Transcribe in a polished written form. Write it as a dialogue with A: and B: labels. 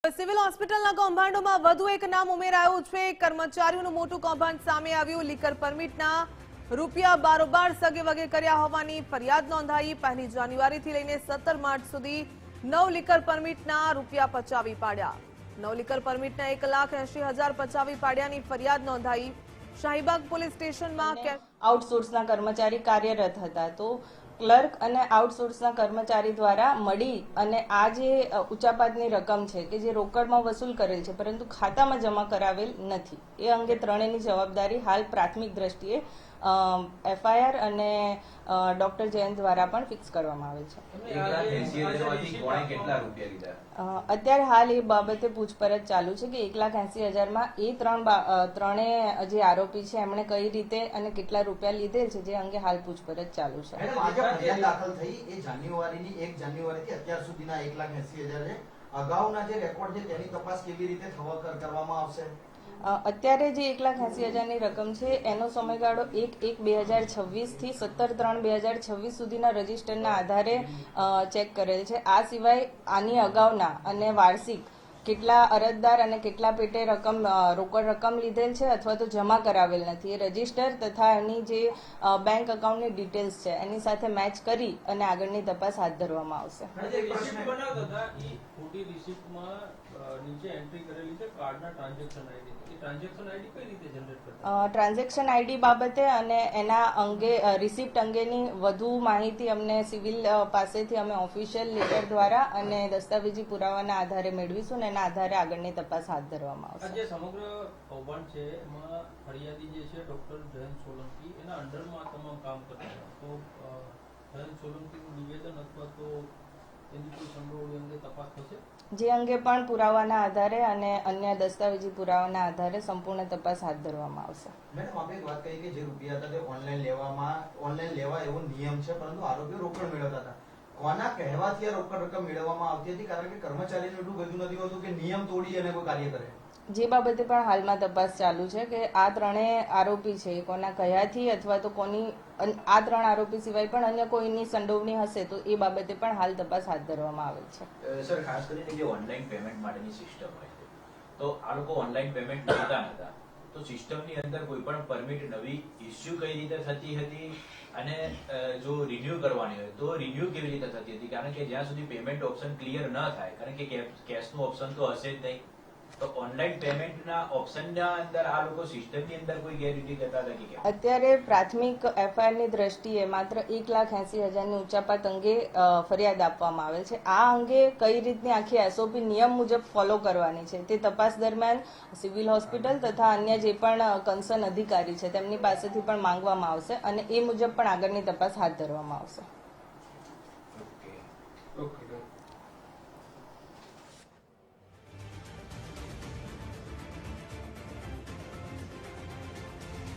A: Civil હોસ્પિટલના કૌભાંડોમાં વધુ એક નામ ઉમેરાયું છે। કર્મચારીઓનું મોટું કૌભાંડ સામે આવ્યું। લીકર પરમિટના રૂપિયા બારોબાર સગે વગે કર્યા હોવાની ફરિયાદ નોંધાઈ। 1 જાન્યુઆરીથી લઈને 17 માર્ચ સુધી 9 લીકર પરમિટના રૂપિયા પચાવી પાડ્યા। 9 લીકર પરમિટના 1,80,000 પચાવી પાડ્યાની ફરિયાદ નોંધાઈ। શાહીબાગ પોલીસ સ્ટેશનમાં
B: આઉટસોર્સના કર્મચારી કાર્યરત હતા તો ક્લર્ક અને આઉટસોર્સના કર્મચારી દ્વારા મળી અને આ જે ઉચાપાતની રકમ છે કે જે રોકડમાં વસૂલ કરેલ છે પરંતુ ખાતામાં જમા કરાવેલ નથી, એ અંગે ત્રણેયની જવાબદારી હાલ પ્રાથમિક દ્રષ્ટિએ એફઆઈઆર અને ડોક્ટર જયંત દ્વારા પણ ફિક્સ કરવામાં આવે છે। અત્યારે હાલ એ બાબતે પૂછપરછ ચાલુ છે કે 1,80,000માં એ ત્રણેય જે આરોપી છે એમણે કઈ રીતે અને કેટલા રૂપિયા લીધેલ છે, જે અંગે હાલ પૂછપરછ ચાલુ છે।
C: ફરિયાદ દાખલ થઈ એ જાન્યુઆરીની 1 જાન્યુઆરીથી અત્યાર સુધીના 1,80,000 છે। અગાઉના જે રેકોર્ડ છે તેની તપાસ કેવી રીતે કરવામાં આવશે?
B: અત્યારે જે 1,80,000ની રકમ છે એનો સમયગાળો 1/1/2026 થી 17/3/2026 સુધીના રજીસ્ટરના આધારે ચેક કરેલ છે। આ સિવાય આની અગાઉના અને વાર્ષિક કેટલા અરજદાર અને કેટલા પેટે રોકડ રકમ લીધેલ છે અથવા તો જમા કરાવેલ નથી, એ રજીસ્ટર તથા એની જે બેંક એકાઉન્ટની ડિટેલ્સ છે એની સાથે મેચ કરી અને આગળની તપાસ હાથ ધરવામાં આવશે। ટ્રાન્ઝેક્શન આઈડી બાબતે અને એના અંગે રિસિપ્ટ અંગેની વધુ માહિતી અમને સિવિલ પાસેથી અમે ઓફિશિયલ લેટર દ્વારા અને દસ્તાવેજી પુરાવાના આધારે મેળવીશું અને એના આધારે આગળની તપાસ હાથ ધરવામાં આવશે।
D: જે સમગ્ર કૌભાંડ છે એમાં ફરિયાદી જે છે ડોક્ટર જયંત સોલંકી એના અંડરમાં તમામ કામ કરતા હતા, તો જયંત સોલંકીનું નિવેદન અથવા તો એની કોઈ સંડોવણી અંગે તપાસ થશે?
B: જે અંગે પણ પુરાવાના આધારે અને અન્ય દસ્તાવેજી પુરાવાના આધારે સંપૂર્ણ તપાસ હાથ ધરવામાં આવશે।
C: મેડમ, આપણે એક વાત કહી કે જે રૂપિયા હતા તે ઓનલાઈન લેવા એવો નિયમ છે, પરંતુ આરોપીઓ રોકડ મેળવતા હતા। કોના કહેવાથી આ રોકડ રકમ મેળવવામાં આવતી હતી? કારણ કે કર્મચારીને એટલું બધું નથી હોતું કે નિયમ તોડી અને કોઈ કાર્ય કરે।
B: જે બાબતે પણ હાલમાં તપાસ ચાલુ છે કે આ ત્રણેય આરોપી છે કોના કયાથી અથવા તો કોની, આ ત્રણ આરોપી સિવાય પણ અન્ય કોઈની સંડોવણી હશે તો એ બાબતે પણ હાલ તપાસ હાથ ધરવામાં આવેલ છે।
E: સર, ખાસ કરીને જે ઓનલાઈન પેમેન્ટ માટેની સિસ્ટમ હોય છે, તો આ લોકો ઓનલાઈન પેમેન્ટ કરતા હતા, તો સિસ્ટમની અંદર કોઈ પણ પરમિટ નવી ઇસ્યુ કઈ રીતે થતી હતી અને જો રિન્યુ કરવાની હોય તો રિન્યુ કેવી રીતે થતી હતી? કારણ કે જ્યાં સુધી પેમેન્ટ ઓપ્શન ક્લિયર ન થાય, કારણ કે કેશનું ઓપ્શન તો હશે જ નહીં, તો ઓનલાઈન પેમેન્ટના ઓપ્શનના અંદર આ લોકો સિસ્ટમની અંદર કોઈ ગેરરીતિ કરતા હતા કે કેમ?
B: અત્યારે પ્રાથમિક એફઆઈઆરની દ્રષ્ટિએ માત્ર 1,80,000ની ઉચાપાત અંગે ફરિયાદ આપવામાં આવેલ છે। આ અંગે કઈ રીતની આખી એસઓપી નિયમ મુજબ ફોલો કરવાની છે તે તપાસ દરમિયાન સિવિલ હોસ્પિટલ તથા અન્ય જે પણ કન્સર્ન અધિકારી છે તેમની પાસેથી પણ માંગવામાં આવશે અને એ મુજબ પણ આગળની તપાસ હાથ ધરવામાં આવશે।
E: ઓકે.